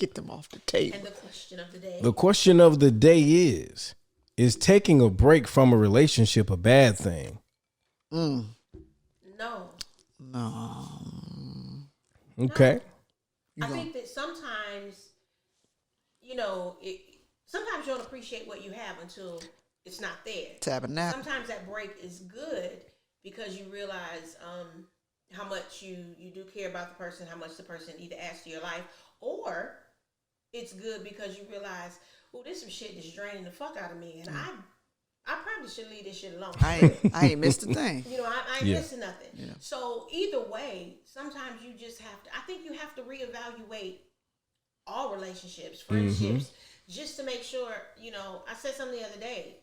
Get them off the table. And the question of the day. The question of the day is taking a break from a relationship a bad thing? No. Okay. I think that sometimes, sometimes you don't appreciate what you have until it's not there. Tabernacle. Sometimes that break is good because you realize how much you do care about the person, how much the person either adds to your life, or it's good because you realize, oh, this some shit that's draining the fuck out of me, and I probably should leave this shit alone. I ain't missed a thing. I ain't missing nothing. Yeah. So either way, sometimes you just have to. I think you have to reevaluate all relationships, friendships, just to make sure. I said something the other day.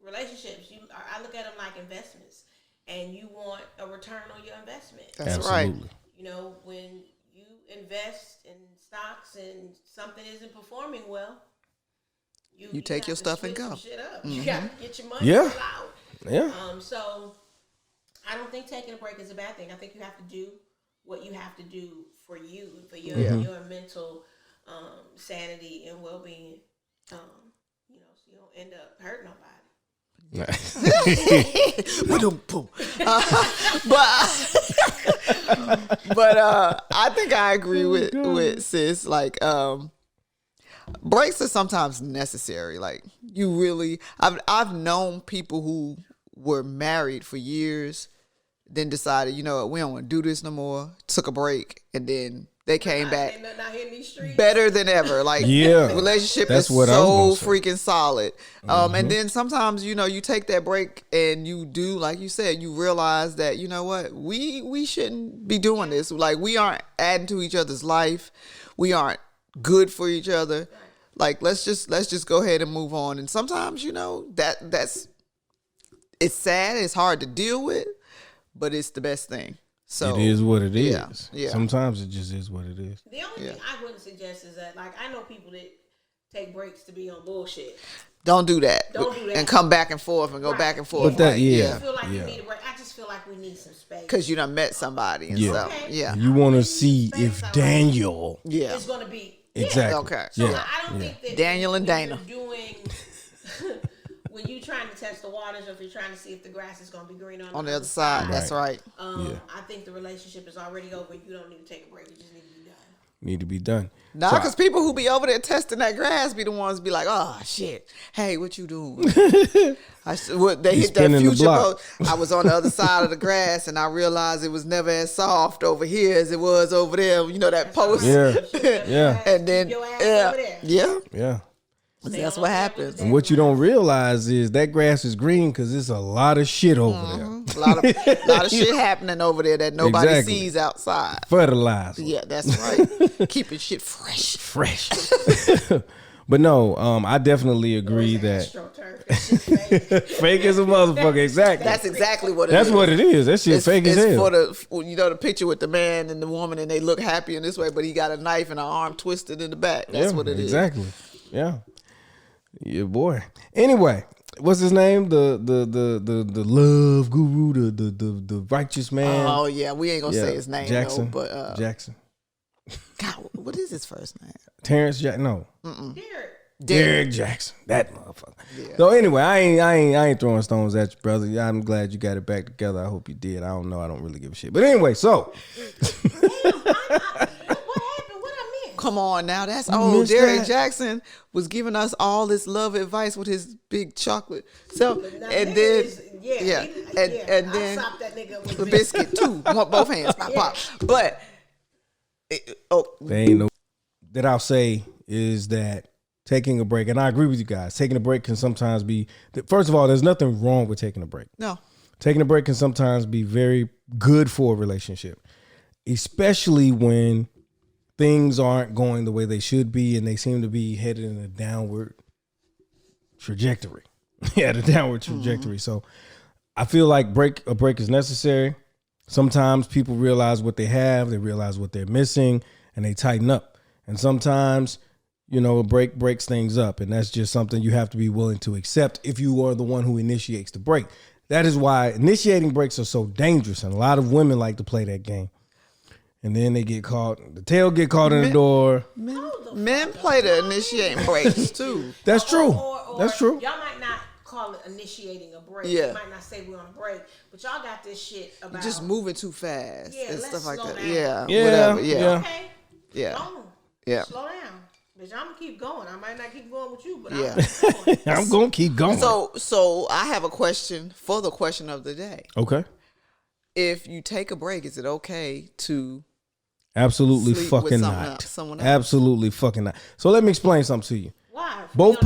Relationships, I look at them like investments, and you want a return on your investment. That's Absolutely. right. When you invest in stocks and something isn't performing well, you take your stuff and go. Shit up. You got to get your money Yeah. out. Yeah. So I don't think taking a break is a bad thing. I think you have to do what you have to do for you and for your mental sanity and well-being. So you don't end up hurting nobody. But I think I agree with sis. Like, breaks are sometimes necessary. Like, you really, I've known people who were married for years, then decided, we don't want to do this no more. Took a break, and then they came back better than ever. Like, relationship is so freaking solid. And then sometimes, you take that break and you do, like you said, you realize that, you know what, we shouldn't be doing this. Like, we aren't adding to each other's life. We aren't good for each other. Like, let's just go ahead and move on. And sometimes, that's it's sad. It's hard to deal with, but it's the best thing. So it is what it is. Yeah. Sometimes it just is what it is. The only thing I wouldn't suggest is that, like, I know people that take breaks to be on bullshit. Don't do that. Don't do that. And come back and forth and go back and forth. But that, I feel like you need a break. I just feel like we need some space. Because you done met somebody and stuff. Okay. Yeah. You want to see if Daniel is going to be. Exactly. Okay. So I don't think that Daniel and Dana doing when you trying to test the waters, or if you're trying to see if the grass is going to be green on the other side. That's right. I think the relationship is already over. You don't need to take a break. You just need to be done. Nah, because people who be over there testing that grass be the ones be like, oh, shit. Hey, what you doing? They hit that future post. I was on the other side of the grass, and I realized it was never as soft over here as it was over there. That post. Yeah. And then, Yeah. That's what happens. And what you don't realize is that grass is green because there's a lot of shit over there. A lot of shit happening over there that nobody sees outside. Fertilizer. Yeah, that's right. Keeping shit fresh. But no, I definitely agree that fake as a motherfucker. Exactly. That's exactly what it is. That's what it is. That shit fake as hell. For the picture with the man and the woman, and they look happy in this way, but he got a knife and an arm twisted in the back. That's what it is. Exactly. Yeah. Yeah, boy. Anyway, what's his name? The love guru, the righteous man. Oh yeah, we ain't gonna say his name. Jackson. No, but Jackson. God, what is his first name? Terrence Jackson. No. Derek Jackson. That motherfucker. Yeah. So anyway, I ain't throwing stones at you, brother. I'm glad you got it back together. I hope you did. I don't know. I don't really give a shit. But anyway, so. Come on now, that's old. Derek Jackson was giving us all this love advice with his big chocolate. So and then and then the biscuit too. Want both hands, pop. But there ain't no that I'll say is that taking a break, and I agree with you guys. Taking a break can sometimes be. First of all, there's nothing wrong with taking a break. No, taking a break can sometimes be very good for a relationship, especially when things aren't going the way they should be, and they seem to be headed in a downward trajectory. The downward trajectory. So I feel like a break is necessary. Sometimes people realize what they have, they realize what they're missing, and they tighten up. And sometimes, a break breaks things up, and that's just something you have to be willing to accept if you are the one who initiates the break. That is why initiating breaks are so dangerous, and a lot of women like to play that game. and then they get caught. The tail get caught in the door. Men play the initiating breaks too. That's true. Or That's true. Y'all might not call it initiating a break. Yeah. You might not say we're on a break, but y'all got this shit about You're just moving too fast and let's stuff like slow that. down. Yeah, Yeah, whatever. yeah. Yeah, Okay. yeah, Slow down. yeah. Slow down. Bitch, I'm gonna keep going. I might not keep going with you, but Yeah. I'm keep going. I'm gonna keep going. So I have a question for the question of the day. Okay. If you take a break, is it okay to Absolutely sleep with fucking someone not. else- someone else? Absolutely fucking not. So let me explain something to you. Why? Both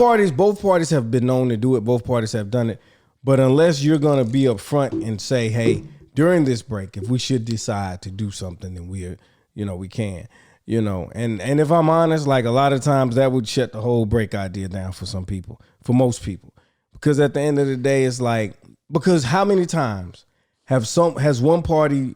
parties have been known to do it. Both parties have done it. But unless you're going to be upfront and say, hey, during this break, if we should decide to do something, then we can, and if I'm honest, like a lot of times that would shut the whole break idea down for some people, for most people, because at the end of the day, it's like, because how many times has one party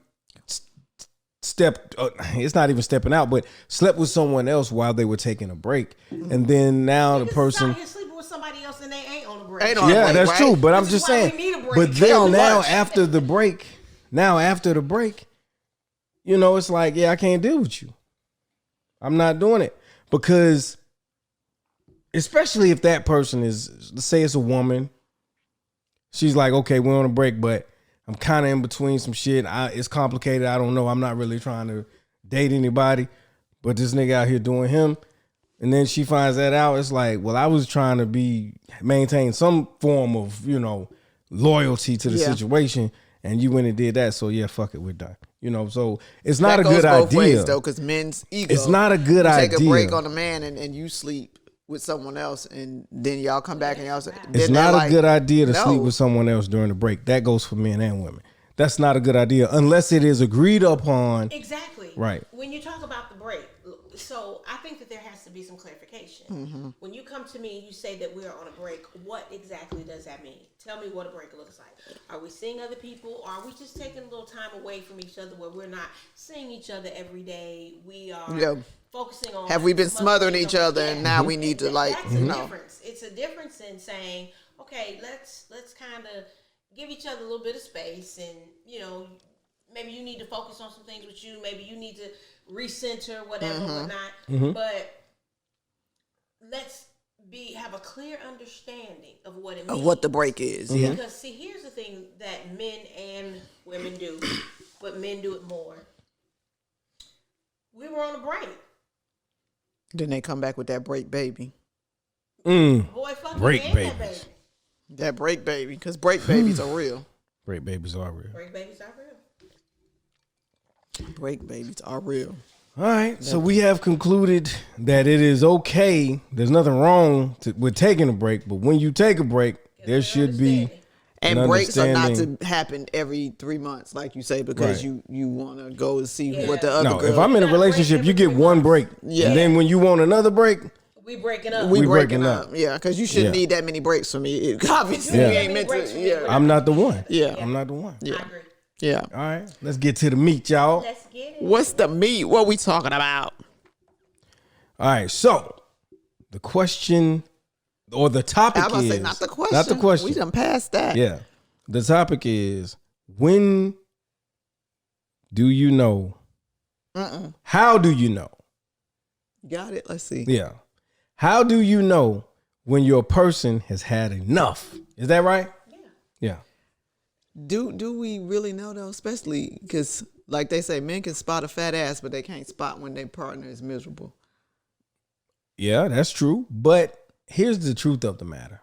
stepped, it's not even stepping out, but slept with someone else while they were taking a break, and then now the person. Out here sleeping with somebody else and they ain't on a break. Ain't on a Yeah, break, that's right? true. But I'm Which is just why saying. we need a break. But Too then now much. after the break, it's like, yeah, I can't deal with you. I'm not doing it because, especially if that person is, let's say it's a woman, she's like, okay, we're on a break, but I'm kind of in between some shit. It's complicated. I don't know. I'm not really trying to date anybody, but this nigga out here doing him. And then she finds that out. It's like, well, I was trying to maintain some form of, loyalty to the Yeah. situation, and you went and did that. So yeah, fuck it, we're done. So it's not That a goes good both idea. ways, though, because men's ego. It's not a good You idea. take a break on a man and you sleep with someone else, and then y'all come back and y'all say, It's then not they're a like, good idea to no. sleep with someone else during the break. That goes for men and women. That's not a good idea unless it is agreed upon. Exactly. Right. When you talk about the break, so I think that there has to be some clarification. Mm-hmm. When you come to me and you say that we are on a break, what exactly does that mean? Tell me what a break looks like. Are we seeing other people, or are we just taking a little time away from each other where we're not seeing each other every day? We are Yeah. focusing on. Have we been smothering each other, Yeah. and now we need to like, That's a difference. It's a difference in saying, okay, let's kind of give each other a little bit of space, and maybe you need to focus on some things with you. Maybe you need to recenter, whatever, whatnot. But let's have a clear understanding of what it means. of what the break is. Yeah. Because see, here's the thing that men and women do, but men do it more. We were on a break. Then they come back with that break baby. Boy, fuck Break you and that babies. baby. That break baby, because break babies are real. Break babies are real. Break babies are real. Break babies are real. All right, so we have concluded that it is okay. There's nothing wrong with taking a break, but when you take a break, there should be And an breaks are not understanding. to happen every 3 months, like you say, because Right. you want to go and see Yeah. what the other No, girl. if I'm in a You gotta break relationship, you every get 3 one months. break, Yeah. and then when you want another break, We breaking up. we breaking breaking up. up. Yeah, because you shouldn't Yeah. need that many breaks from me. Obviously, Yeah. you ain't meant Breaks to. for me. Yeah, I'm not the one. Yeah. I'm not the one. I agree. yeah. All right, let's get to the meat, y'all. Let's get it. What's the meat? What we talking about? All right, so the question or the topic I was about is to say not the question. Not the question. We done passed that. Yeah, the topic is when do you know? How do you know? Got it. Let's see. Yeah, how do you know when your person has had enough? Is that right? Yeah. Do we really know though? Especially because, like they say, men can spot a fat ass, but they can't spot when their partner is miserable. Yeah, that's true. But here's the truth of the matter.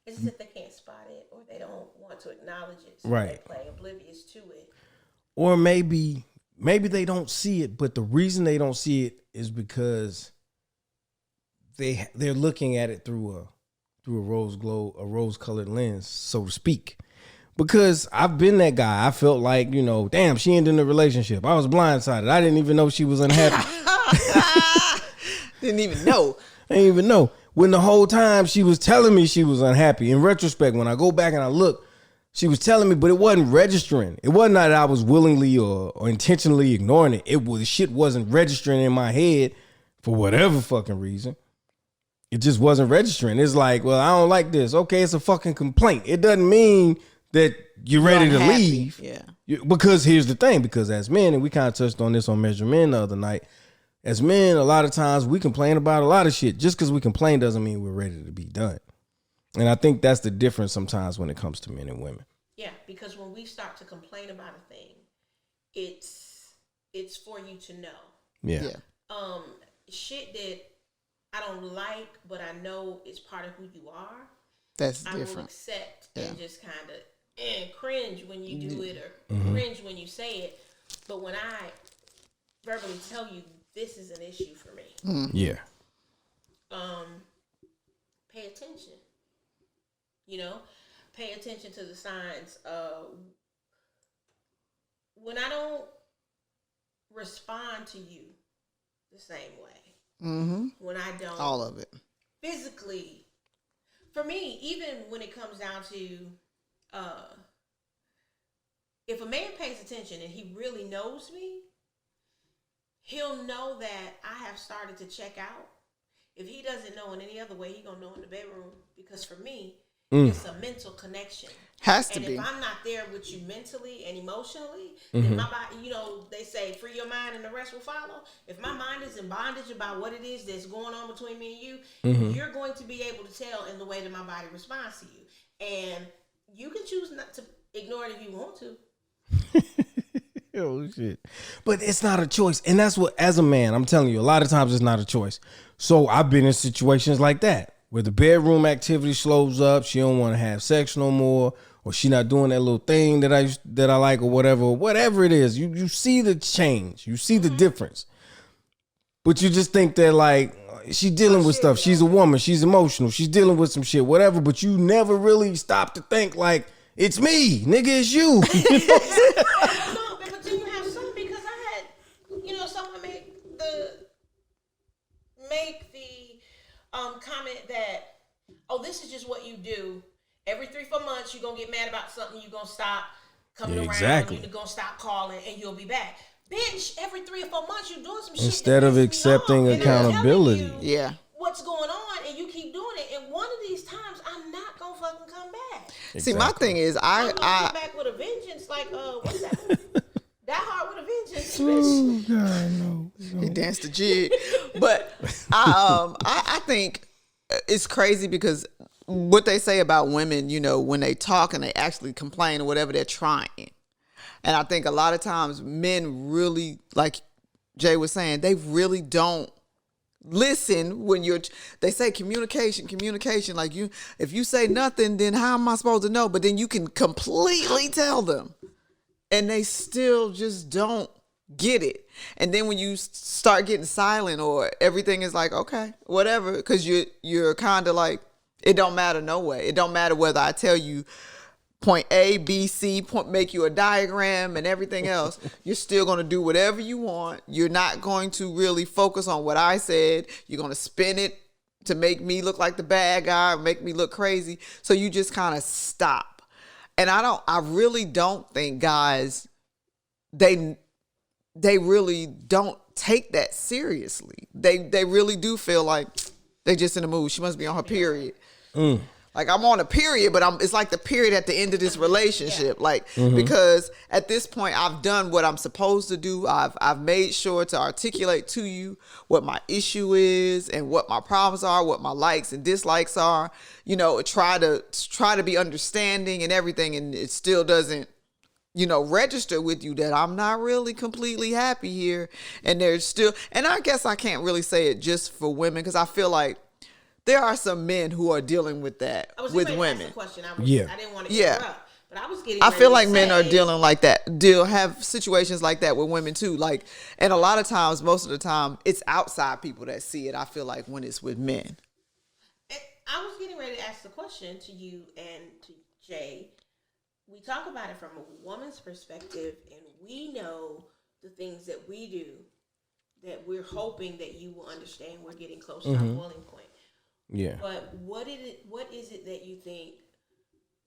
It's that they can't spot it, or they don't want to acknowledge it. So Right. They play oblivious to it. Or maybe they don't see it, but the reason they don't see it is because they're looking at it through a rose-colored lens, so to speak. Because I've been that guy. I felt like, damn, she ended the relationship. I was blindsided. I didn't even know she was unhappy. Didn't even know. I didn't even know. When the whole time she was telling me she was unhappy. In retrospect, when I go back and I look, she was telling me, but it wasn't registering. It wasn't that I was willingly or intentionally ignoring it. Shit wasn't registering in my head for whatever fucking reason. It just wasn't registering. It's like, well, I don't like this. Okay, it's a fucking complaint. It doesn't mean that you're ready to unhappy. leave. Yeah. Because here's the thing, because as men, and we kind of touched on this on Measure Men the other night, as men, a lot of times we complain about a lot of shit. Just because we complain doesn't mean we're ready to be done. And I think that's the difference sometimes when it comes to men and women. Yeah, because when we start to complain about a thing, it's for you to know. Yeah. Shit that I don't like, but I know it's part of who you are. That's I will different. accept Yeah. and just kind of cringe when you do it or cringe when you say it. But when I verbally tell you this is an issue for me, Yeah. pay attention. Pay attention to the signs. When I don't respond to you the same way, when I don't, all of it physically, for me, even when it comes down to if a man pays attention and he really knows me, he'll know that I have started to check out. If he doesn't know in any other way, he's gonna know in the bedroom, because for me, it's a mental connection. Has to and be. if I'm not there with you mentally and emotionally, then my body, they say free your mind and the rest will follow. If my mind is in bondage about what it is that's going on between me and you, you're going to be able to tell in the way that my body responds to you. And you can choose not to ignore it if you want to. Oh shit. But it's not a choice. And that's what, as a man, I'm telling you, a lot of times it's not a choice. So I've been in situations like that where the bedroom activity slows up, she don't want to have sex no more, or she not doing that little thing that I like, or whatever it is. You see the change. You see the difference. But you just think that like she's dealing with stuff. She's a woman, she's emotional, she's dealing with some shit, whatever, but you never really stop to think like, it's me, nigga, it's you. No, but then you have some, because I had, someone make the comment that, oh, this is just what you do. Every 3-4 months, you're going to get mad about something, you're going to stop coming around, you're going to stop calling, and you'll be back. Bitch, every 3 or 4 months, you're doing some shit instead of accepting accountability. Yeah. What's going on, and you keep doing it, and one of these times, I'm not going to fucking come back. Exactly. See, my thing is, I'm going to get back with a vengeance, like, what's that movie? Die Hard with a Vengeance, bitch. Oh, God, no. He danced the jig. But I think it's crazy because what they say about women, when they talk and they actually complain or whatever, they're trying. And I think a lot of times men really, like Jay was saying, they really don't listen when they say communication. Like if you say nothing, then how am I supposed to know? But then you can completely tell them and they still just don't get it. And then when you start getting silent or everything is like, okay, whatever, because you're kind of like, it don't matter no way. It don't matter whether I tell you point A, B, C, make you a diagram and everything else. You're still going to do whatever you want. You're not going to really focus on what I said. You're going to spin it to make me look like the bad guy or make me look crazy. So you just kind of stop. And I really don't think guys, they really don't take that seriously. They really do feel like they just in the mood. She must be on her period. Like I'm on a period, but it's like the period at the end of this relationship. Like, because at this point I've done what I'm supposed to do. I've made sure to articulate to you what my issue is and what my problems are, what my likes and dislikes are, try to be understanding and everything. And it still doesn't, register with you that I'm not really completely happy here. And there's still, and I guess I can't really say it just for women, because I feel like there are some men who are dealing with that with women. I didn't want to interrupt, but I was getting. I feel like men are dealing like that. Have situations like that with women too. Like, and a lot of times, most of the time, it's outside people that see it. I feel like when it's with men. And I was getting ready to ask the question to you and to Jay. We talk about it from a woman's perspective, and we know the things that we do that we're hoping that you will understand. We're getting close to our boiling point. Yeah. But what is it that you think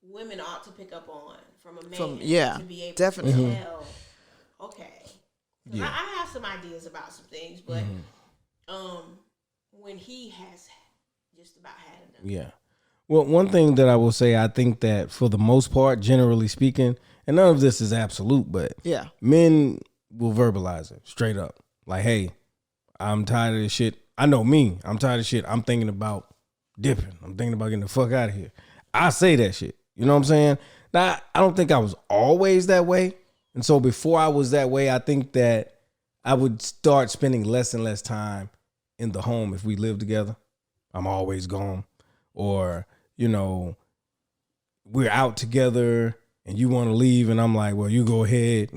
women ought to pick up on from a man to be able to tell? Okay. Yeah. I have some ideas about some things, but when he has just about had enough. Yeah. Well, one thing that I will say, I think that for the most part, generally speaking, and none of this is absolute, but Yeah. men will verbalize it straight up. Like, hey, I'm tired of this shit. I know me. I'm tired of shit. I'm thinking about dipping. I'm thinking about getting the fuck out of here. I say that shit. You know what I'm saying? Now, I don't think I was always that way. And so before I was that way, I think that I would start spending less and less time in the home if we lived together. I'm always gone. Or, you know, we're out together and you want to leave and I'm like, well, you go ahead.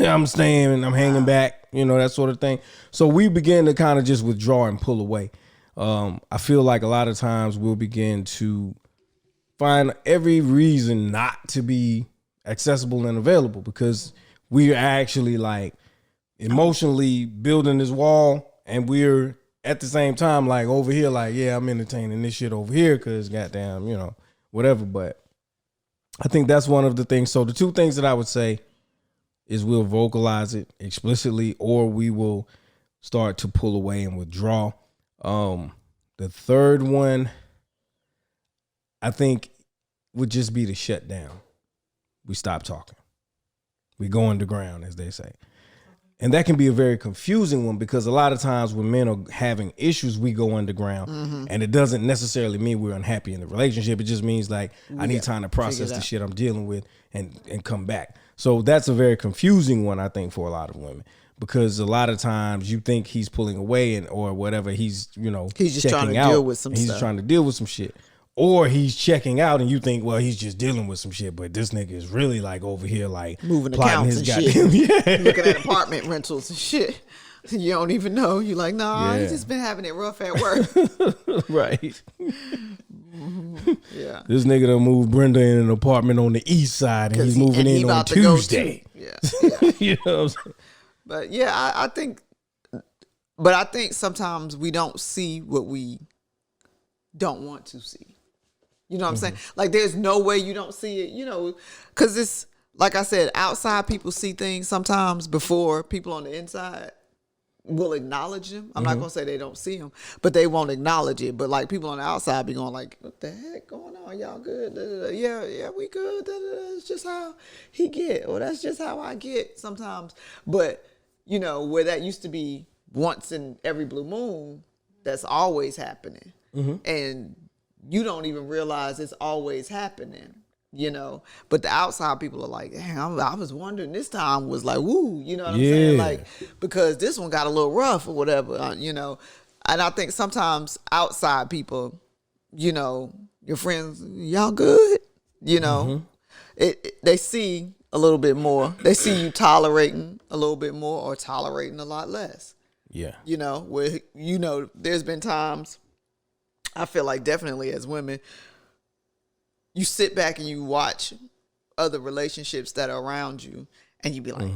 I'm staying and I'm hanging back, you know, that sort of thing. So we begin to kind of just withdraw and pull away. I feel like a lot of times we'll begin to find every reason not to be accessible and available because we are actually like emotionally building this wall and we're at the same time like over here like, yeah, I'm entertaining this shit over here because goddamn, you know, whatever. But I think that's one of the things. So the two things that I would say is we'll vocalize it explicitly or we will start to pull away and withdraw. The third one, I think, would just be to shut down. We stop talking. We go underground, as they say. And that can be a very confusing one because a lot of times when men are having issues, we go underground. Mm-hmm. And it doesn't necessarily mean we're unhappy in the relationship. It just means like, I need time to process the shit I'm dealing with and come back. So that's a very confusing one, I think, for a lot of women. Because a lot of times you think he's pulling away and or whatever, he's, you know, he's just trying to deal with some stuff. He's trying to deal with some shit. Or he's checking out and you think, well, he's just dealing with some shit, but this nigga is really like over here like moving accounts and shit. Yeah. Looking at apartment rentals and shit. You don't even know. You're like, nah, he's just been having it rough at work. Right. Yeah. This nigga done moved Brenda in an apartment on the east side and he's moving in on Tuesday. Yeah. You know what I'm saying? But yeah, I think sometimes we don't see what we don't want to see. You know what I'm saying? Like there's no way you don't see it, you know, because it's, like I said, outside people see things sometimes before people on the inside will acknowledge them. I'm not going to say they don't see them, but they won't acknowledge it. But like people on the outside be going like, what the heck going on? Y'all good? Da, da, da. Yeah, we good. Da, da, da. It's just how he get, or that's just how I get sometimes. But you know, where that used to be once in every blue moon, that's always happening. Mm-hmm. And you don't even realize it's always happening, you know. But the outside people are like, damn, I was wondering this time was like, woo, you know what I'm saying? Like, because this one got a little rough or whatever, you know. And I think sometimes outside people, you know, your friends, y'all good, you know. They see a little bit more. They see you tolerating a little bit more or tolerating a lot less. Yeah. You know, where, you know, there's been times I feel like definitely as women, you sit back and you watch other relationships that are around you and you be like,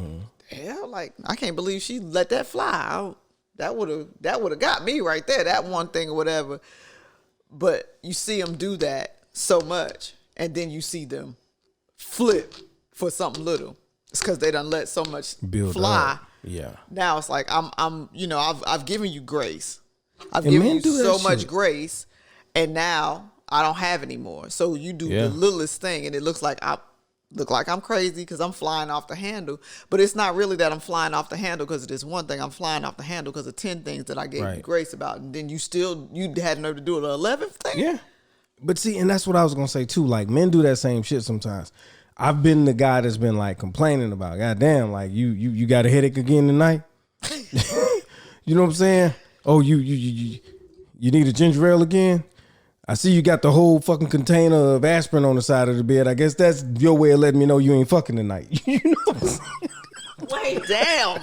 hell, like, I can't believe she let that fly. That would have got me right there, that one thing or whatever. But you see them do that so much and then you see them flip for something little. It's because they done let so much fly. Up. Yeah. Now it's like I'm you know, I've given you grace. I've given you so much grace, and now I don't have any more. So you do the littlest thing, and it looks like I'm crazy because I'm flying off the handle. But it's not really that I'm flying off the handle because of this one thing. I'm flying off the handle because of 10 things that I gave you grace about, and then you had nerve to do the 11th thing. Yeah, but see, and that's what I was gonna say too. Like men do that same shit sometimes. I've been the guy that's been like complaining about, goddamn, like you got a headache again tonight. You know what I'm saying? Oh, you need a ginger ale again? I see you got the whole fucking container of aspirin on the side of the bed. I guess that's your way of letting me know you ain't fucking tonight. You know what I'm saying? Wait, damn.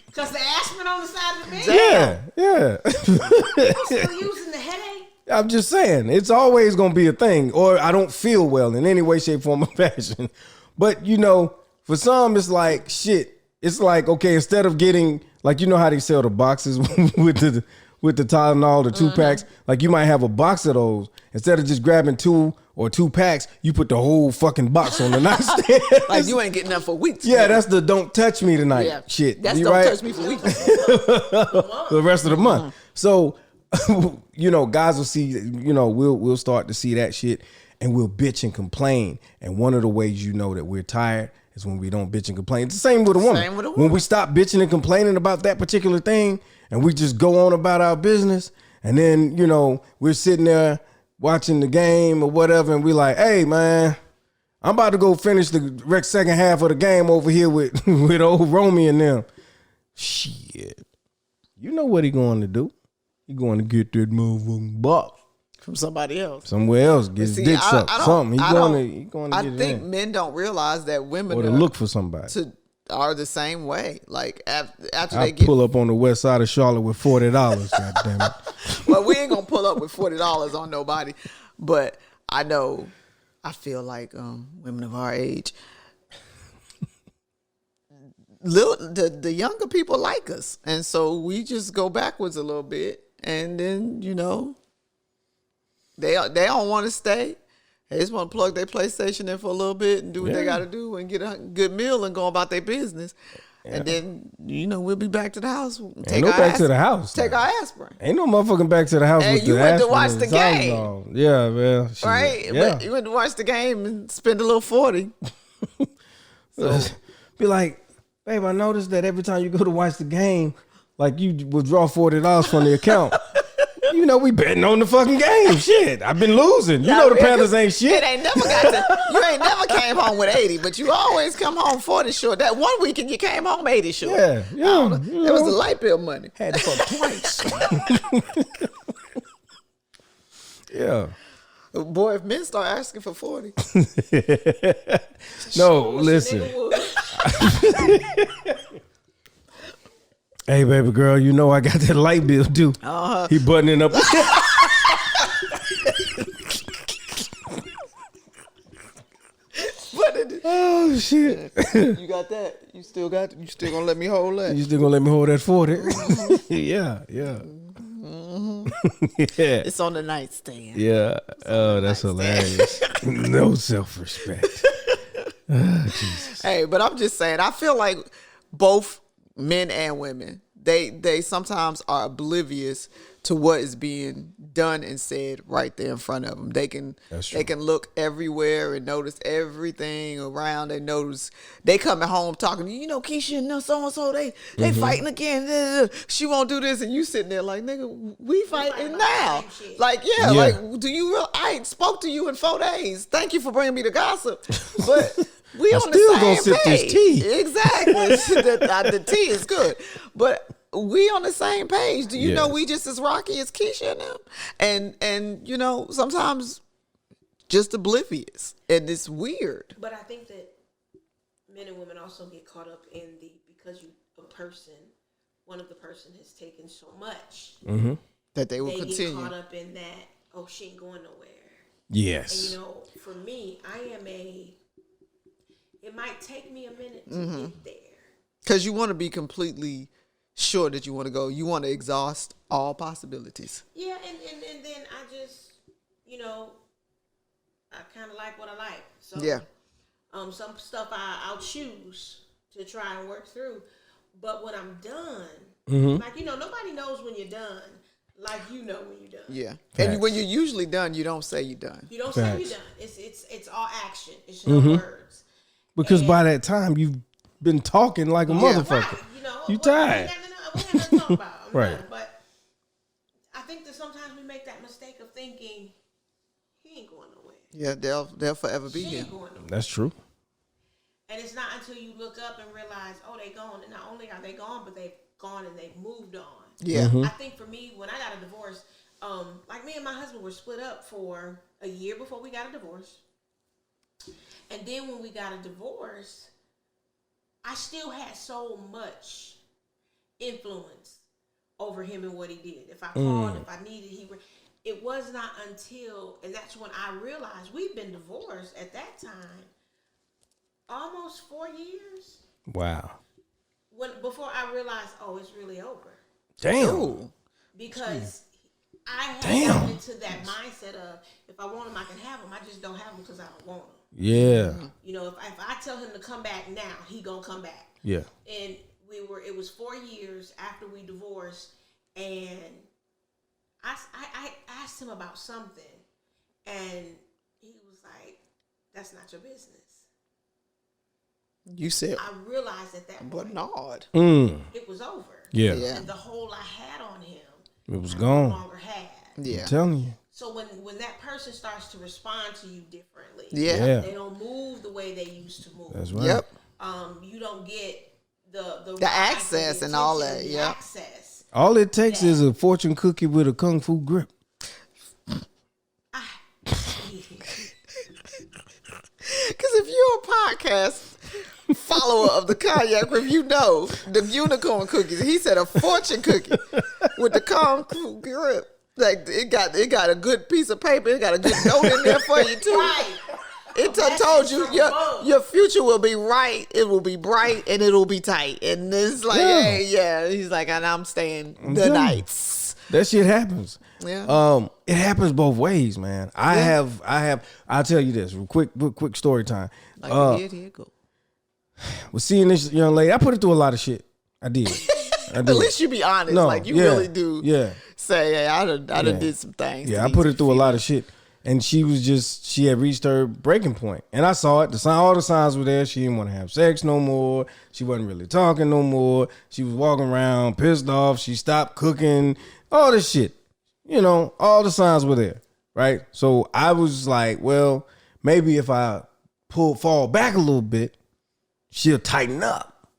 Because the aspirin on the side of the Yeah, bed? yeah. You still using the headache? I'm just saying, it's always going to be a thing. Or I don't feel well in any way, shape, form, or fashion. But, you know, for some, it's like, shit. It's like, okay, instead of getting, like, you know how they sell the boxes with the Tylenol, the 2-packs? Like, you might have a box of those. Instead of just grabbing 2 or 2 packs, you put the whole fucking box on the nightstand. Like, you ain't getting enough for weeks. Yeah, man. That's the don't touch me tonight shit. That's don't touch me for weeks. The rest of the month. So, guys will see, we'll start to see that shit and we'll bitch and complain. And one of the ways you know that we're tired is when we don't bitch and complain. It's the same with a woman. When we stop bitching and complaining about that particular thing and we just go on about our business, and then, we're sitting there watching the game or whatever, and we like, hey, man, I'm about to go finish the second half of the game over here with, with old Romy and them. Shit. You know what he going to do? He going to get that motherfucking box from somebody else. Somewhere else. Get his dick sucked. Something. He going to get it in. I think men don't realize that women or to look for somebody. Are the same way. Like after they pull up on the west side of Charlotte with $40. God damn it. Well, we ain't gonna pull up with $40 on nobody, but I feel like women of our age, the younger people like us, and so we just go backwards a little bit, and then they don't want to stay. They just want to plug their PlayStation in for a little bit and do what they got to do and get a good meal and go about their business. Yeah. And then, we'll be back to the house. Take our aspirin. Ain't no motherfucking back to the house with you went to watch the game. On. Yeah, man. Right? Yeah. But you went to watch the game and spend a little 40. So. Be like, babe, I noticed that every time you go to watch the game, like you withdraw $40 from the account. We betting on the fucking game. Shit, I've been losing. The Panthers ain't shit. You ain't never came home with 80, but you always come home 40 short. That one weekend you came home 80 short. Yeah. It was the light bill money. Had to fuck twice. Yeah. Boy, if men start asking for 40. No, listen. Hey, baby girl, I got that light bill due. Uh-huh. He buttoning up. Oh, shit. You got that? You still gonna let me hold that? You still gonna let me hold that 40? Yeah. Mm-hmm. Yeah. It's on the nightstand. Yeah. Oh, that's hilarious. No self-respect. Oh, Jesus. Hey, but I'm just saying, I feel like both men and women, they sometimes are oblivious to what is being done and said right there in front of them. They can look everywhere and notice everything around. They coming home talking, Keisha and so and so they fighting again. She won't do this, and you sitting there like, nigga, we fighting now. Like, like, do you I spoke to you in 4 days. Thank you for bringing me the gossip, but. We on the same page. This tea. Exactly. the tea is good. But we on the same page. Do you know we just as rocky as Keisha and them? And sometimes just oblivious. And it's weird. But I think that men and women also get caught up in because one of the person has taken so much that they will continue. Get caught up in that, she ain't going nowhere. Yes. And for me, it might take me a minute to get there. Because you want to be completely sure that you want to go. You want to exhaust all possibilities. Yeah, and then I just, I kind of like what I like. So, some stuff I'll choose to try and work through. But when I'm done, like, nobody knows when you're done. Like, when you're done. Yeah. Facts. And when you're usually done, you don't say you're done. You don't say you're done. It's all action. It's no words. Because by that time, you've been talking like a motherfucker. Right. You tired. We have nothing to talk about. Right. But I think that sometimes we make that mistake of thinking, he ain't going nowhere. Yeah, they'll forever be here. That's true. And it's not until you look up and realize, they gone. And not only are they gone, but they've gone and they've moved on. Yeah. I think for me, when I got a divorce, like me and my husband were split up for a year before we got a divorce. And then when we got a divorce, I still had so much influence over him and what he did. If I called, if I needed, it was not until, and that's when I realized we've been divorced at that time almost 4 years. Wow. Before I realized, it's really over. Damn. Ooh. Because I had gotten into that mindset of, if I want him, I can have him. I just don't have him because I don't want him. Yeah. If I tell him to come back now, he gonna come back. Yeah. And it was 4 years after we divorced, and I asked him about something, and he was like, "That's not your business." You said I realized at that point, Bernard. it was over. Yeah. And the hold I had on him, It was I gone. no longer had. Yeah. I'm telling you. So when that person starts to respond to you differently, Yeah. they don't move the way they used to move. That's right. Yep. You don't get the access and all that. The Yeah. access. All it takes is a fortune cookie with a kung fu grip. Because if you're a podcast follower of the cognac review, know the unicorn cookies. He said a fortune cookie with the kung fu grip. Like it got a good piece of paper. It got a good note in there for you too. Right. It told you your future will be right. It will be bright and it'll be tight. And it's like, hey, yeah. He's like, and I'm staying the nights. That shit happens. Yeah. It happens both ways, man. I'll tell you this real quick story time. Like here go. Was seeing this young lady. I put her through a lot of shit. I did. At least you be honest. Like you really do. Yeah. Say, hey, I done did some things. Yeah, I put her through a lot of shit. And she had reached her breaking point. And I saw it. All the signs were there. She didn't want to have sex no more. She wasn't really talking no more. She was walking around pissed off. She stopped cooking. All this shit. You know, all the signs were there. Right? So I was like, well, maybe if I fall back a little bit, she'll tighten up.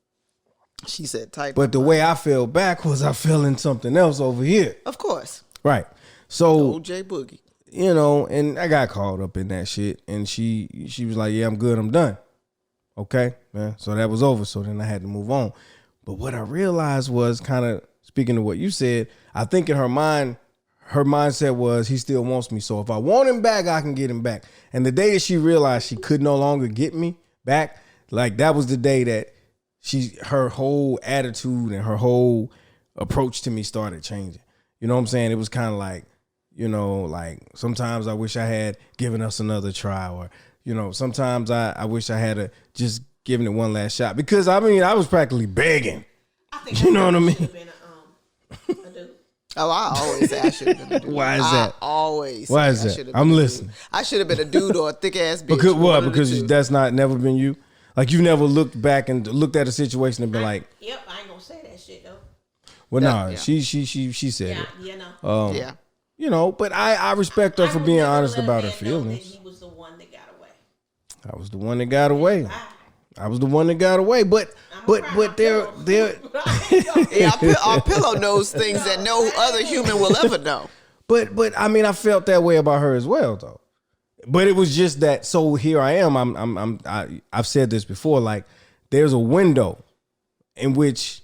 She said tighten up. But the way I fell back was I fell in something else over here. Of course. Right. So OJ Boogie. You know, and I got caught up in that shit. And she was like, yeah, I'm good. I'm done. Okay, man. So that was over. So then I had to move on. But what I realized was kind of speaking of what you said, I think in her mindset was he still wants me. So if I want him back, I can get him back. And the day that she realized she could no longer get me back, like that was the day that her whole attitude and her whole approach to me started changing. You know what I'm saying? It was kind of like, you know, like sometimes I wish I had given us another try, or, you know, sometimes I wish I had just given it one last shot, because I mean, I was practically begging. I think you know what I mean? Been a dude. Oh, I always say I should have been a dude. Why is that? Why is that? I'm listening. I should have been a dude or a thick ass bitch. Because what? Because that's never been you? Like you never looked back and looked at a situation and been like, yep, I ain't gonna say that shit though. Well, Yeah. she said it. Yeah, no. Yeah. You know, but I respect her for being honest about her That feelings. he was the one that got away. I was the one that got away. I was the one that got away. But they're Yeah, our pillow knows things that no other human will ever know. But I mean, I felt that way about her as well, though. But it was just that. So here I am. I've said this before. Like, there's a window in which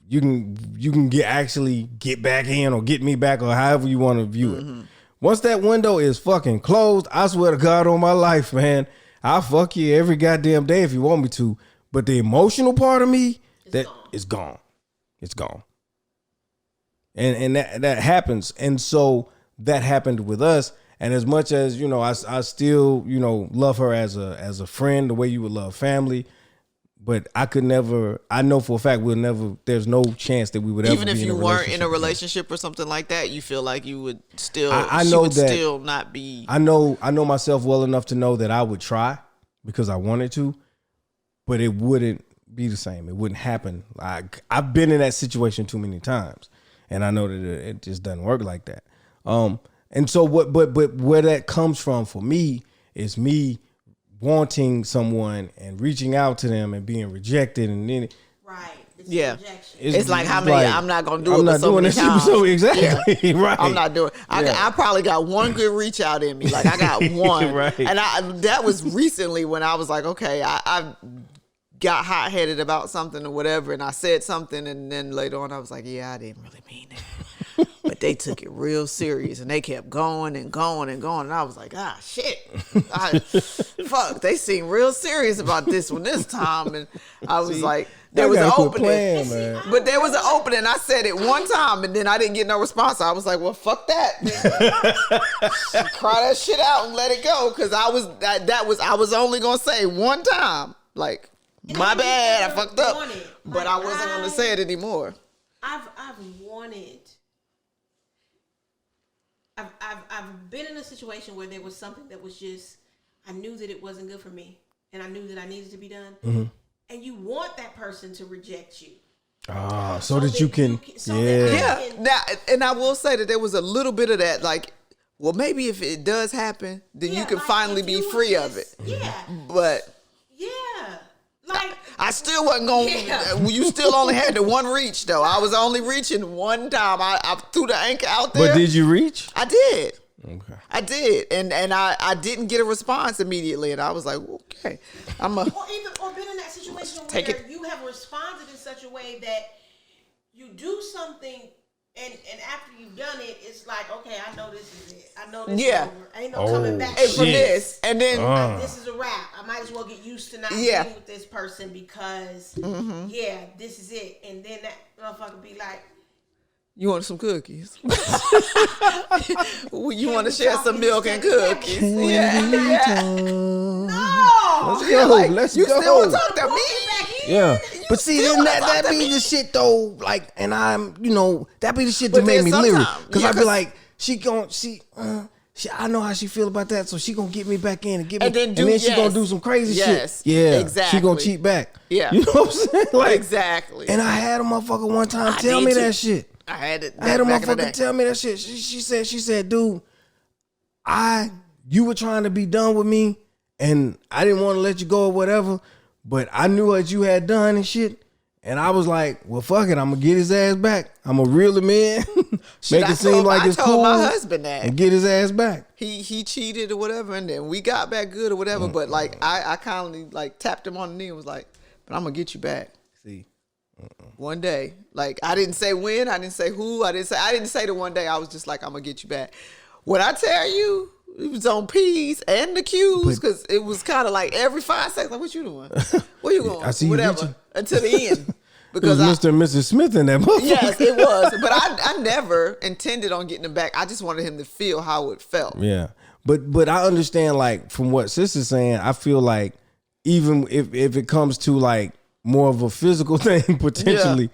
you can get back in or get me back or however you want to view it. Once that window is fucking closed, I swear to God on my life, man, I'll fuck you every goddamn day if you want me to. But the emotional part of me, is gone. It's gone. And that happens. And so that happened with us. And as much as, you know, I still, you know, love her as a friend, the way you would love family. But I know for a fact there's no chance that we would ever be in a relationship. Even if you weren't in a relationship or something like that, you feel like you would still, still not be. I know myself well enough to know that I would try because I wanted to, but it wouldn't be the same. It wouldn't happen. I've been in that situation too many times, and I know that it just doesn't work like that. And so but where that comes from for me is me wanting someone and reaching out to them and being rejected, and then right. Yeah, rejection. it's like how many? Like, I'm not gonna do I'm it. not so doing many this times. so exactly Yeah. right. I'm not doing. I probably got one good reach out in me. Like I got one, Right. And that was recently when I was like, okay, I got hot headed about something or whatever, and I said something, and then later on I was like, yeah, I didn't really mean that. But they took it real serious, and they kept going and going and going, and I was like, shit, fuck, they seem real serious about this one this time, and I was like, there was an opening, man. but there was an opening. I said it one time, and then I didn't get no response. I was like, well, fuck that. Cry that shit out and let it go, because I was only gonna say one time, like, my bad, I fucked up, but I wasn't gonna say it anymore. I've wanted I've been in a situation where there was something that was just, I knew that it wasn't good for me, and I knew that I needed to be done. Mm-hmm. And you want that person to reject you. So that you can, Yeah. Now, and I will say that there was a little bit of that, like, well, maybe if it does happen, then you can like, finally if be you free was of it. just- Yeah. But Yeah. Like, I still wasn't going. Yeah. You still only had the one reach, though. I was only reaching one time. I threw the anchor out there. But did you reach? I did. Okay. I did, and I didn't get a response immediately, and I was like, okay, or been in that situation where you have responded in such a way that you do something, and after you've done it, it's like, okay, I know this is it. I know this is over. Ain't no coming back from this. And then this is a wrap. I might as well get used to not being with this person because this is it. And then that motherfucker be like, you want some cookies? You want to share some milk and cookies? Yeah. no. Let's go. Let's you go. still want to talk to me? Yeah, but see, still then wanna talk that to be me? the shit though. Like, and I'm, that be the shit But that made then me leery, sometime- because yeah, I be 'cause- like, I know how she feel about that, so she gonna get me back in and get me, And then she gonna do some crazy Yes, shit. Yeah, exactly. She gonna cheat back. Yeah. You know what I'm saying? Like, Exactly. And I had a motherfucker one time I tell did me too. that shit. I had it. I had a back in the motherfucker day. tell me that shit. She said, dude, you were trying to be done with me, and I didn't want to let you go or whatever, but I knew what you had done and shit. And I was like, well, fuck it, I'm gonna get his ass back. I'm gonna reel him in, make it seem like it's cool, I told my husband that. and get his ass back. He cheated or whatever, and then we got back good or whatever. But like I kindly like tapped him on the knee and was like, "But I'm gonna get you back." See, One day, like I didn't say when, I didn't say who, I didn't say the one day. I was just like, "I'm gonna get you back." When I tell you, it was on P's and the Q's because it was kind of like every 5 seconds. Like, what you doing? Where you going? I see you whatever reaching. until the end. it was Mr. and Mrs. Smith in that motherfucker. Yes, it was. But I never intended on getting him back. I just wanted him to feel how it felt. Yeah, but I understand, like, from what Sis is saying, I feel like even if it comes to like more of a physical thing potentially,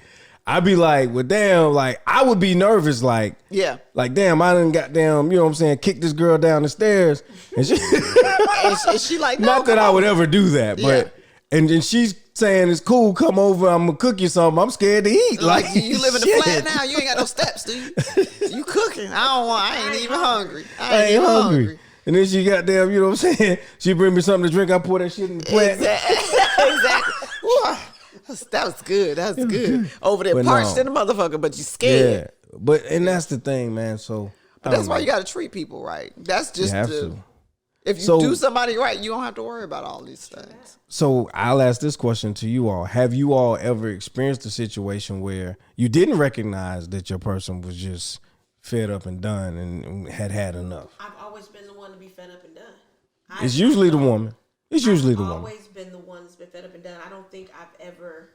I'd be like, well, damn, like I would be nervous, like, like damn, I done goddamn, you know what I'm saying, kick this girl down the stairs, and she, and she like, no, not that I would ever do that, but and she's saying it's cool, come over, I'm gonna cook you something. I'm scared to eat. Like you live in the shit. flat now, you ain't got no steps, do you? You cooking? I ain't even hungry. I ain't hungry. And then she got damn, you know what I'm saying? She bring me something to drink. I pour that shit in the plate. Exactly. Ooh, that was good. That was good. Over there, But parched no. in the motherfucker, but you scared. Yeah, but and that's the thing, man. So But that's why you got to treat people right. That's just have the. to. If you So- do somebody right, you don't have to worry about all these things. So I'll ask this question to you all: have you all ever experienced a situation where you didn't recognize that your person was just fed up and done and had enough? I've always been the one to be fed up and done. It's usually the woman. It's usually the I've woman. always been the one that's been fed up and done. I don't think I've ever.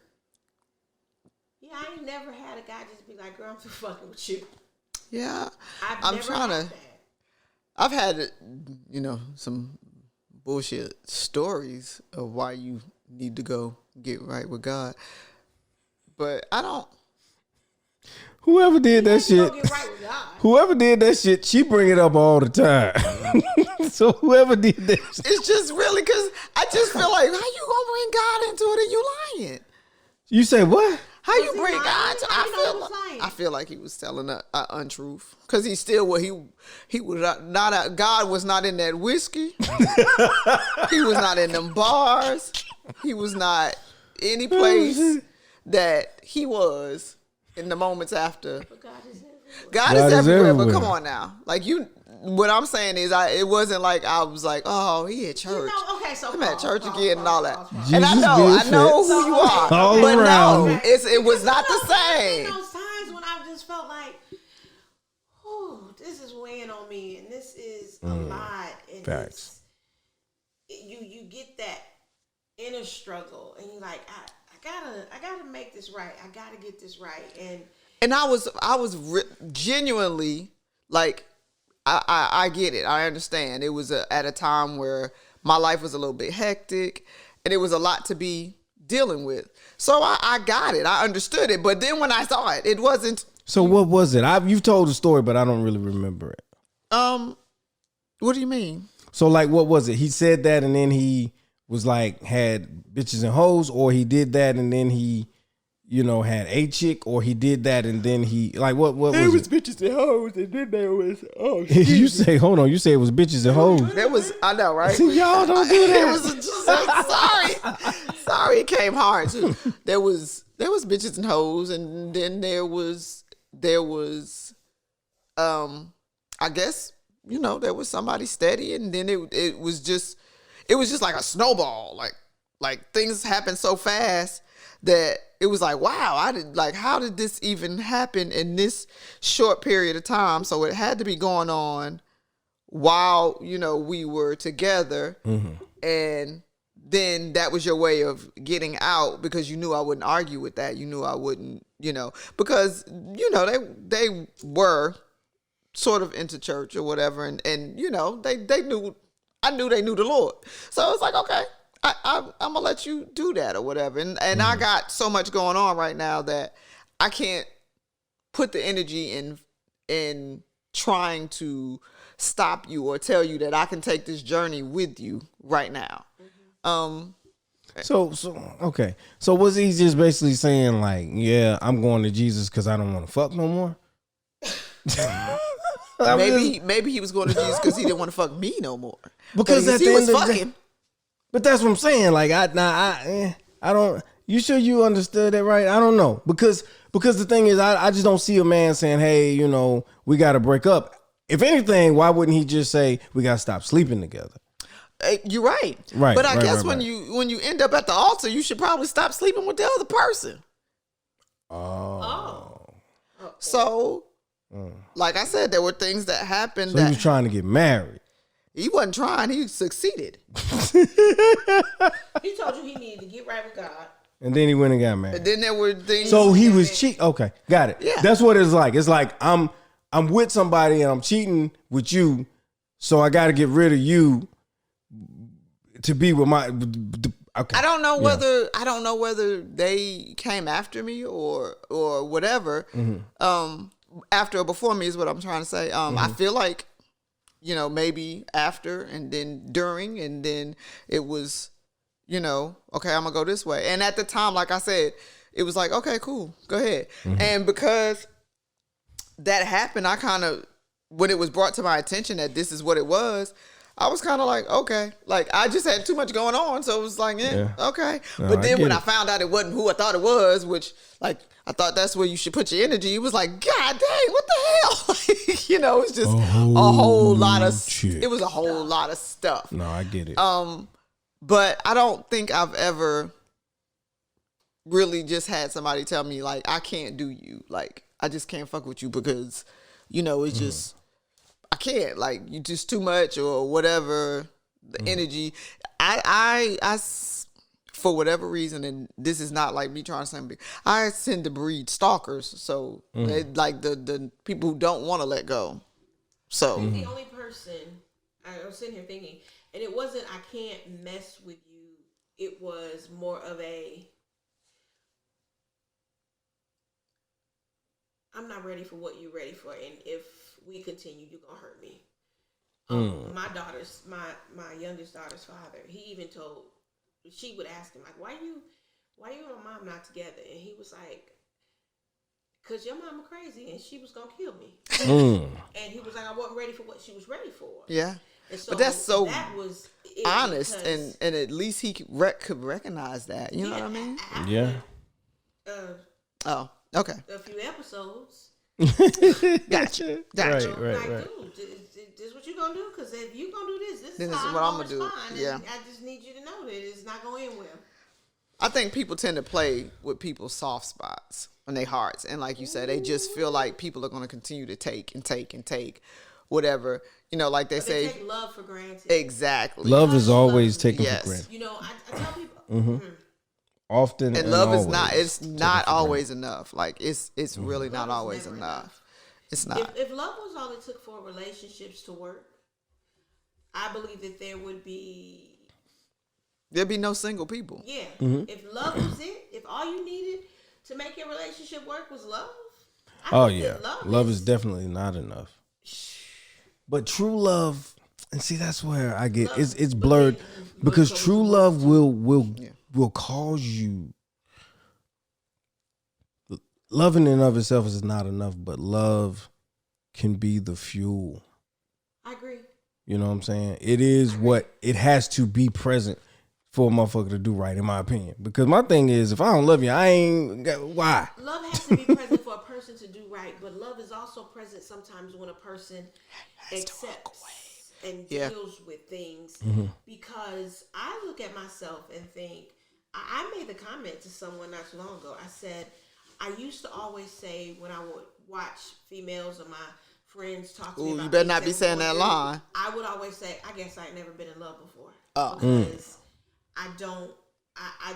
Yeah, I ain't never had a guy just be like, "Girl, I'm too fucking with you." Yeah, I'm I'm trying to. I've had, some bullshit stories of why you need to go get right with God, but I don't. Whoever did that shit, Get right with God. whoever did that shit, she bring it up all the time. So whoever did that shit, It's just really because I just feel like, how you gonna bring God into it and you lying? you say what? How you he bring lying? God to? How you know he was lying? I feel like he was telling an untruth because he still he was not God was not in that whiskey. He was not in them bars. He was not any place that he was in the moments after. But God is everywhere. God is everywhere, but come on now, like you. What I'm saying is, it wasn't like I was like, oh, he at church. Okay, so I'm at church again and all that. Jesus And I being know fed. who you are. All but around. no, it was not the There's same. those times when I've just felt like, oh, this is weighing on me, and this is a lot, and Facts. you get that inner struggle, and you're like, I gotta make this right. I gotta get this right, And I was genuinely like, I get it. I understand. It was at a time where my life was a little bit hectic, and it was a lot to be dealing with. So I got it. I understood it. But then when I saw it, it wasn't. So what was it? You've told the story, but I don't really remember it. What do you mean? So like, what was it? He said that, and then he was like had bitches and hoes, or he did that, and then he, had a chick, or he did that, and then he like what was it? Bitches and hoes, and then there was You say, hold on, you say it was bitches and hoes. There was, I know, right? Y'all don't do that. It was sorry, it came hard too. There was bitches and hoes, and then there was I guess there was somebody steady, and then it was just like a snowball. Like things happened so fast that it was like, wow, how did this even happen in this short period of time? So it had to be going on while we were together, and then that was your way of getting out, because you knew I wouldn't argue with that. You knew I wouldn't, because they were sort of into church or whatever, and they knew, I knew they knew the Lord. So it's like, okay, I'm gonna let you do that or whatever. And I got so much going on right now that I can't put the energy in trying to stop you or tell you that I can take this journey with you right now. So okay. So was he just basically saying like, yeah, I'm going to Jesus because I don't want to fuck no more? Maybe he was going to Jesus because he didn't want to fuck me no more. Because at he the was end of the fucking. day, but that's what I'm saying. Like I don't. You sure you understood that right? I don't know, because the thing is, I just don't see a man saying, hey, we got to break up. If anything, why wouldn't he just say we got to stop sleeping together? You're right. Right. But I guess right. when you end up at the altar, you should probably stop sleeping with the other person. Oh. So, like I said, there were things that happened. So he was trying to get married. He wasn't trying. He succeeded. He told you he needed to get right with God. And then he went and got married. And then there were things. So he was cheating. Okay, got it. Yeah. That's what it's like. It's like I'm with somebody and I'm cheating with you, so I got to get rid of you to be with my. Okay. I don't know whether they came after me or whatever. After or before me is what I'm trying to say. I feel like maybe after and then during, and then it was, okay, I'm gonna go this way. And at the time, like I said, it was like, okay, cool, go ahead. And because that happened, I kind of, when it was brought to my attention that this is what it was, I was kind of like, okay, like I just had too much going on, so it was like, okay. No, but then when I found out it wasn't who I thought it was, which like I thought that's where you should put your energy, it was like, God dang, what the hell? It's just a whole lot of shit. It was a whole lot of stuff. No, I get it. But I don't think I've ever really just had somebody tell me like, I can't do you, like I just can't fuck with you because it's just. I can't, like, you just too much or whatever, the energy. I for whatever reason, and this is not like me trying to say, I tend to breed stalkers. So they, like the people who don't want to let go. So The only person, I was sitting here thinking, and it wasn't I can't mess with you. It was more of a, I'm not ready for what you're ready for, and if we continue, you're gonna hurt me. My youngest daughter's father, he even told, she would ask him like, why you and my mom not together? And he was like, cause your mama crazy and she was gonna kill me. And he was like, I wasn't ready for what she was ready for. Yeah. And so but that's so that was honest, and at least he could recognize that. You know what I mean? Yeah. Oh, okay. A few episodes. Gotcha. Right. Dude, this what you gonna do? Because if you gonna do this then is this how is what I'm gonna gonna do. respond. Yeah. And I just need you to know that it's not going to end well. I think people tend to play with people's soft spots in their hearts, and like you said, they just feel like people are going to continue to take and take and take, whatever. Like they say, take love for granted. Exactly. Love is always taken Yes. for granted. I tell people. Often And love is always not. It's taken not for always enough. Like it's really not Love is always never enough. It's not. If love was all it took for relationships to work, I believe that there'd be no single people. Yeah. If love was it, if all you needed to make your relationship work was love. Oh yeah, love is definitely not enough. But true love, and see, that's where I get it's blurred because true love will cause you. Loving in and of itself is not enough, but love can be the fuel. I agree. You know what I'm saying? It is what it has to be present for a motherfucker to do right, in my opinion. Because my thing is, if I don't love you, I ain't got why. Love has to be present for a person to do right, but love is also present sometimes when a person accepts and deals with things. Because I look at myself and think, I made the comment to someone not too long ago. I said, I used to always say when I would watch females or my friends talk to me about you better not be saying that line. I would always say, I guess I ain't never been in love before. Because I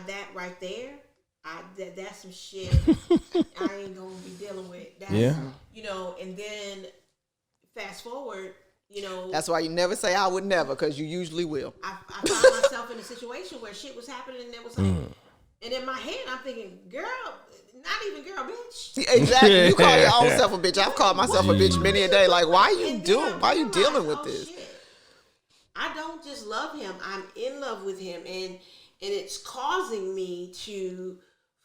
that right there, that's some shit I ain't gonna be dealing with. That's, you know, and then fast forward, you know. That's why you never say I would never, because you usually will. I found myself in a situation where shit was happening and there was like, and in my head I'm thinking, girl, not even girl, bitch. Exactly. You call your own self a bitch. I've called myself a bitch many a day. Like, why you dealing with this? Shit. I don't just love him. I'm in love with him, and it's causing me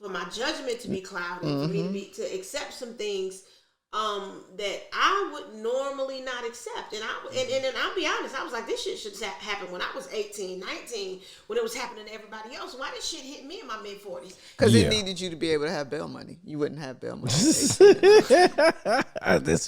for my judgment to be clouded, for me to accept some things that I would normally not accept. And I'll be honest, I was like, this shit should happen when I was 18, 19, when it was happening to everybody else. Why did shit hit me in my mid-40s? Because it needed you to be able to have bail money. You wouldn't have bail money. This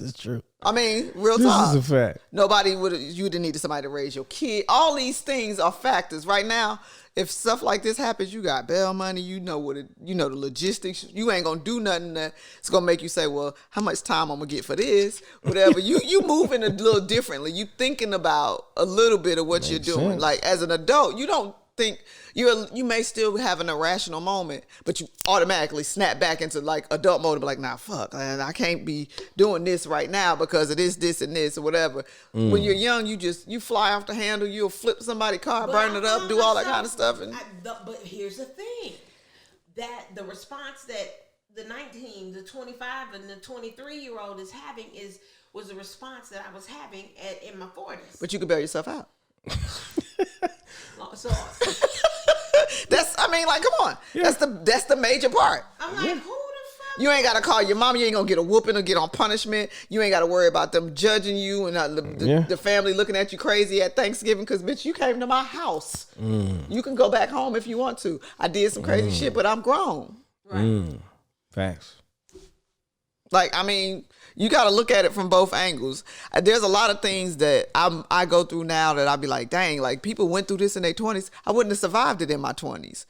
is true. I mean, real talk. This is a fact. You would have needed somebody to raise your kid. All these things are factors. Right now, if stuff like this happens, you got bail money, you know the logistics. You ain't gonna do nothing that's gonna make you say, well, how much time I'm gonna get for this? Whatever. you moving a little differently. You thinking about a little bit of what you're doing. Sense. Like as an adult, you don't think you may still have an irrational moment, but you automatically snap back into like adult mode and be like, nah, fuck, man, I can't be doing this right now because of this, and this, or whatever. When you're young, you fly off the handle, you'll flip somebody's car, burn it up, do all that kind of stuff. But here's the thing, that the response that the 19, the 25, and the 23-year-old is having was a response that I was having in my 40s. But you could bail yourself out. So come on. Yeah. That's the major part. I'm like, who the fuck? You ain't gotta call your mom. You ain't gonna get a whooping or get on punishment. You ain't gotta worry about them judging you and the family looking at you crazy at Thanksgiving because bitch, you came to my house. You can go back home if you want to. I did some crazy shit, but I'm grown. Right. Facts. Like, I mean, you got to look at it from both angles. There's a lot of things that I go through now that I'll be like, dang, like people went through this in their 20s. I wouldn't have survived it in my 20s.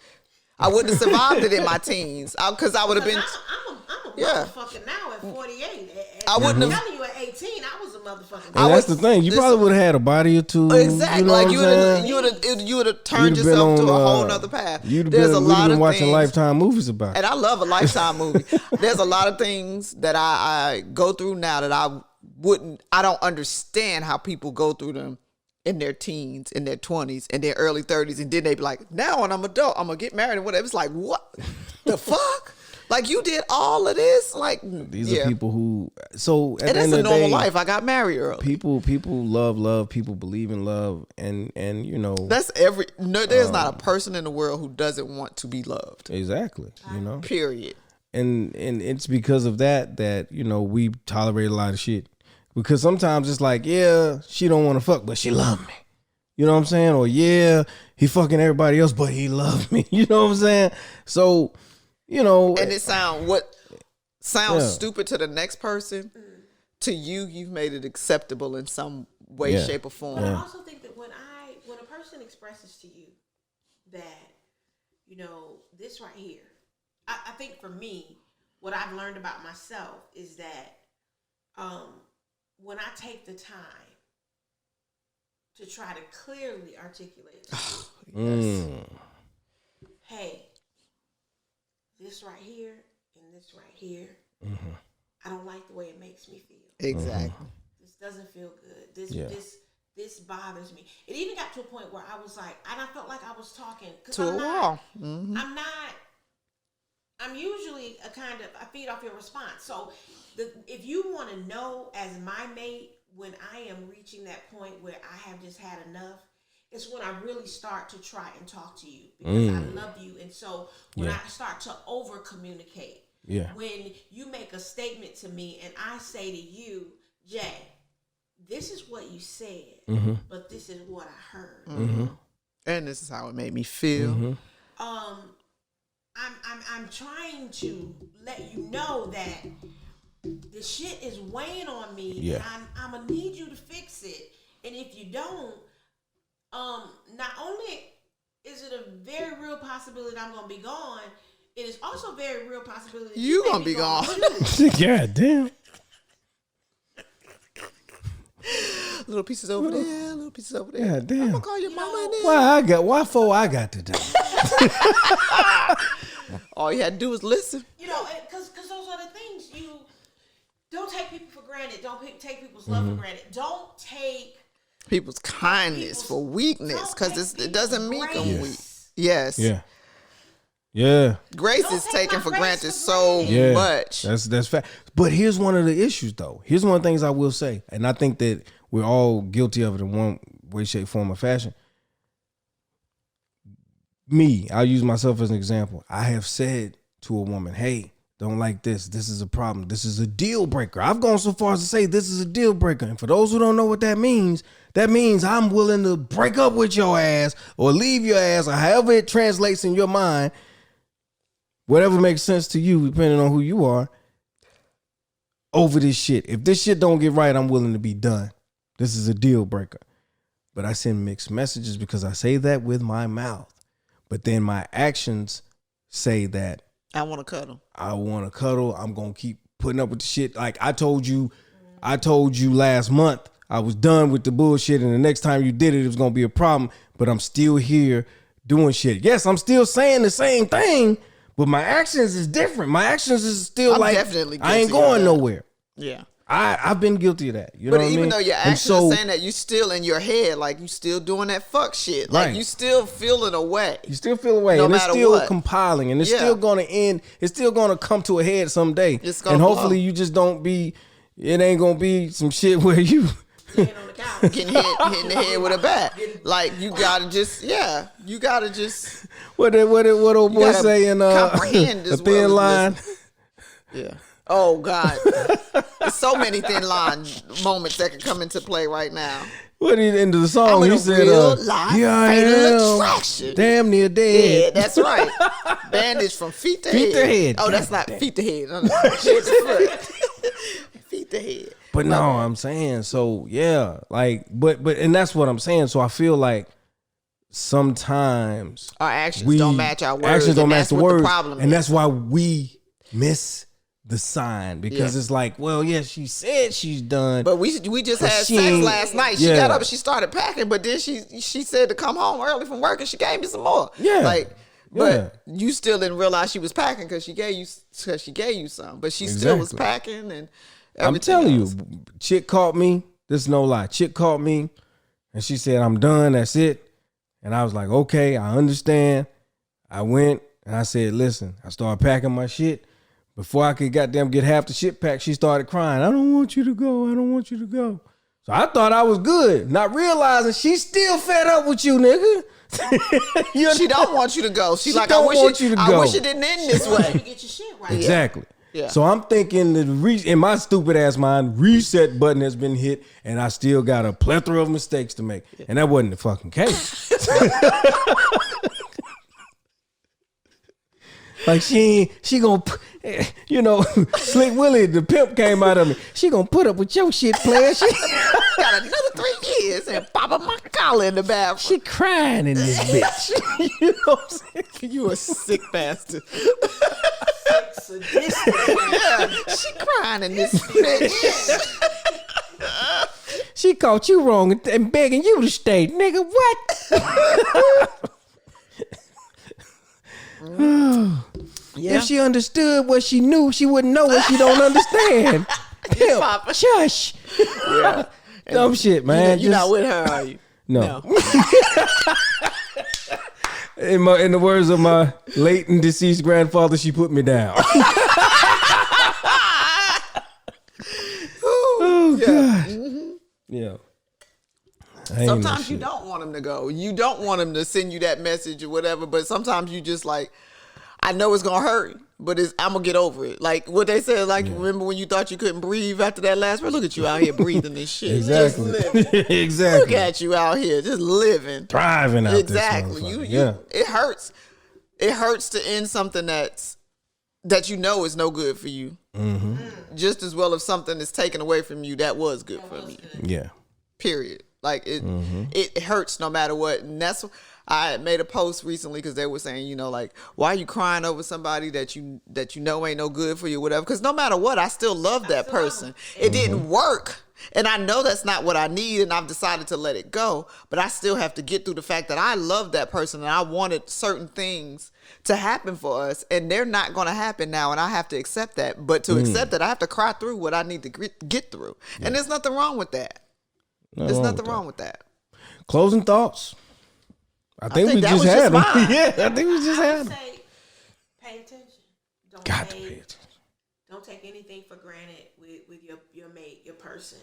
I wouldn't have survived it in my teens because I would have been. I'm a motherfucker now at 48. I wouldn't have. I'm telling you, at 18, I was a motherfucker. And that's the thing. You probably would have had a body or two. Exactly. You know like you would have turned yourself to a whole nother path. There's a lot of watching things, Lifetime movies about it. And I love a Lifetime movie. There's a lot of things that I go through now that I don't understand how people go through them in their teens, in their 20s, in their early 30s, and then they be like, now when I'm adult, I'm gonna get married and whatever. It's like, what the fuck? Like you did all of this? Like these are people who. So at and the end it's of a the normal day, life. I got married early. People love. People believe in love, and you know that's there's not a person in the world who doesn't want to be loved. Exactly. You know. Period. And it's because of that you know we tolerate a lot of shit. Because sometimes it's like, yeah, she don't want to fuck, but she love me. You know what I'm saying? Or yeah, he fucking everybody else, but he loved me. You know what I'm saying? So, you know, and it sounds stupid to the next person. To you, you've made it acceptable in some way, shape, or form. But I also think that when a person expresses to you that, you know, this right here, I think for me, what I've learned about myself is that when I take the time to try to clearly articulate to you, hey, this right here and this right here, I don't like the way it makes me feel. Exactly. This doesn't feel good. This bothers me. It even got to a point where I was like, and I felt like I was talking to a wall. I'm usually I feed off your response. So if you want to know as my mate when I am reaching that point where I have just had enough, it's when I really start to try and talk to you because I love you. And so when I start to over communicate, when you make a statement to me and I say to you, Jay, this is what you said, but this is what I heard. And this is how it made me feel. I'm trying to let you know that the shit is weighing on me, and I'm gonna need you to fix it. And if you don't, not only is it a very real possibility that I'm gonna be gone, it is also a very real possibility that you gonna be gone. God damn. Little pieces over there, little pieces over there. God damn. I'm gonna call your mama. Why I got to die? All you had to do was listen. Because those are the things. You don't take people for granted. Don't take people's love for granted. Don't take people's kindness for weakness, because it doesn't make them weak. Yes. Yeah. Grace is taken for granted so much. That's fact. But here's one of the issues, though. Here's one of the things I will say, and I think that we're all guilty of it in one way, shape, form, or fashion. I'll use myself as an example. I have said to a woman, hey, don't like this. This is a problem. This is a deal breaker. I've gone so far as to say this is a deal breaker. And for those who don't know what that means I'm willing to break up with your ass or leave your ass, or however it translates in your mind, whatever makes sense to you, depending on who you are, over this shit. If this shit don't get right, I'm willing to be done. This is a deal breaker. But I send mixed messages because I say that with my mouth. But then my actions say that I want to cuddle. I'm going to keep putting up with the shit. Like I told you last month, I was done with the bullshit. And the next time you did it, it was going to be a problem. But I'm still here doing shit. Yes, I'm still saying the same thing, but my actions is different. My actions is still I'm like, definitely I ain't going nowhere. Yeah. I've been guilty of that. You know what I mean? But even though your actions are saying that, you still in your head, like you still doing that fuck shit. Like you still feeling away. You still feel away. And it's still compiling. And it's still going to end. It's still going to come to a head someday. And hopefully you just don't be, it ain't going to be some shit where you laying on the couch, getting hit in the head with a bat. Like you gotta just, what old boy saying? Comprehend a thin line. Yeah. Oh God, there's so many thin line moments that can come into play right now. What in the end of the song? He said, "Here I am, attraction. Damn near dead." Yeah, that's right. Bandage from feet to head. Oh, that's not feet to head. No, head to foot. Feet to head. But no, I'm saying so. Yeah, like, but and that's what I'm saying. So I feel like sometimes our actions don't match our words. Actions don't match the words, and that's why we miss the sign, because it's like, well, yeah, she said she's done, but we just had sex last night. She got up and she started packing, but then she said to come home early from work, and she gave me some more. But you still didn't realize she was packing because she gave you some, but she still was packing. And I'm telling you, chick caught me. This is no lie. Chick caught me, and she said, "I'm done. That's it." And I was like, "Okay, I understand." I went and I said, "Listen," I started packing my shit. Before I could goddamn get half the shit packed, she started crying. "I don't want you to go. I don't want you to go." So I thought I was good, not realizing she's still fed up with you, nigga. She don't want you to go. She like, I wish it didn't end this way. You get your shit right. Exactly. Yeah. So I'm thinking that in my stupid ass mind, reset button has been hit, and I still got a plethora of mistakes to make, and that wasn't the fucking case. Like she gonna, Slick Willie, the pimp came out of me. She gonna put up with your shit, player. She got another 3 years and pop up my collar in the bathroom. She crying in this bitch. You know what I'm saying? You a sick bastard. Sadistic. Yeah, she crying in this bitch. She caught you wrong and begging you to stay, nigga. What? If she understood what she knew, she wouldn't know what she don't understand. Pimp, shush. Yeah. Dumb shit, man. You're not with her, are you? No. In the words of my late and deceased grandfather, she put me down. Oh, God. Yeah. Sometimes you don't want them to go. You don't want them to send you that message or whatever. But sometimes you just like, I know it's gonna hurt, but I'm gonna get over it. Like what they said. Like remember when you thought you couldn't breathe after that last breath? Look at you out here breathing this shit. Exactly. Just living. Exactly. Look at you out here just living, thriving out exactly. This You it hurts. It hurts to end something that you know is no good for you. Mm-hmm. Just as well as something that's taken away from you that was good for you. Yeah. Period. Like it hurts no matter what. And that's I made a post recently because they were saying, you know, like, why are you crying over somebody that you know ain't no good for you, whatever? Because no matter what, I still love that person. It didn't work. And I know that's not what I need, and I've decided to let it go. But I still have to get through the fact that I love that person, and I wanted certain things to happen for us, and they're not going to happen now, and I have to accept that. But to accept that, I have to cry through what I need to get through. Yeah. And there's nothing wrong with that. There's nothing wrong with that. Closing thoughts. I think we just had them. Yeah, I think we just had them. Say, pay attention. Got to pay attention. Don't take anything for granted with your mate, your person.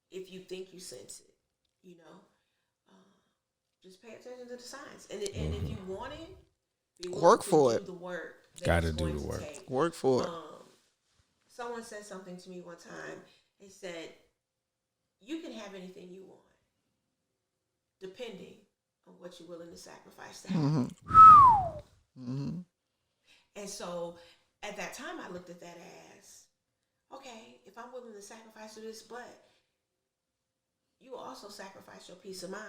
If you think you sense it, you know, just pay attention to the signs. And if you want it, work for it. Do the work. Got to do the work. Work for it. Someone said something to me one time. They said, you can have anything you want, depending on what you're willing to sacrifice to have. Mm-hmm. And so at that time, I looked at that as, okay, if I'm willing to sacrifice to this, but you also sacrifice your peace of mind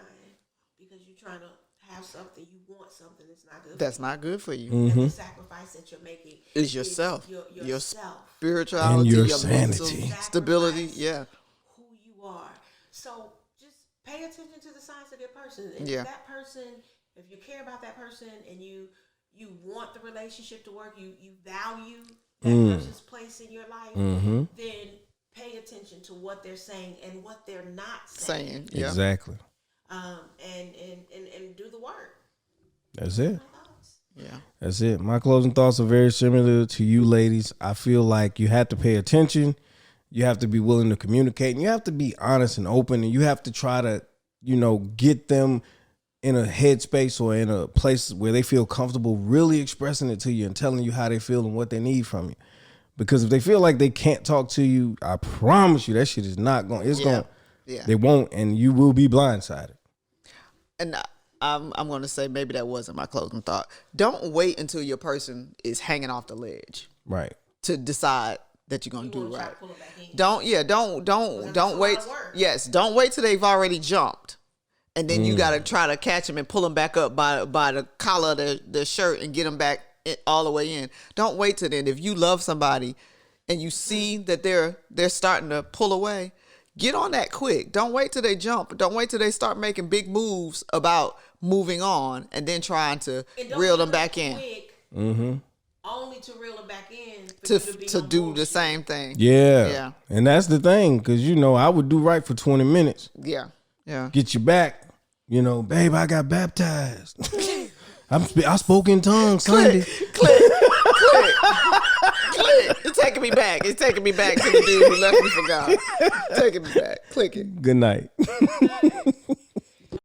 because you're trying to have something, you want something that's not good. That's not good for you. And the sacrifice that you're making is yourself, your spirituality, and your sanity, mental stability. Yeah, who you are. So just pay attention to the signs of your person. And yeah. If that person, if you care about that person and you want the relationship to work, you value that person's place in your life, then pay attention to what they're saying and what they're not saying. Yeah. Exactly. And do the work. That's it. Yeah. That's it. My closing thoughts are very similar to you ladies. I feel like you have to pay attention. You have to be willing to communicate, and you have to be honest and open, and you have to try to, you know, get them in a headspace or in a place where they feel comfortable really expressing it to you and telling you how they feel and what they need from you. Because if they feel like they can't talk to you, I promise you that shit is not going. It's going. Yeah. They won't, and you will be blindsided. And I'm going to say maybe that wasn't my closing thought. Don't wait until your person is hanging off the ledge, right, to decide that you're going to do right. Don't wait. Yes, don't wait till they've already jumped, and then you got to try to catch them and pull them back up by the collar of their shirt and get them back all the way in. Don't wait till then. If you love somebody and you see that they're starting to pull away, get on that quick. Don't wait till they jump. Don't wait till they start making big moves about moving on and then trying to reel them back in. Only to reel them back in to do the same thing. Yeah. And that's the thing, because, you know, I would do right for 20 minutes. Yeah. Get you back. You know, babe, I got baptized. I spoke in tongues Sunday. Click. It's taking me back. It's taking me back to the dude who left me for God. Taking me back. Click it. Good night.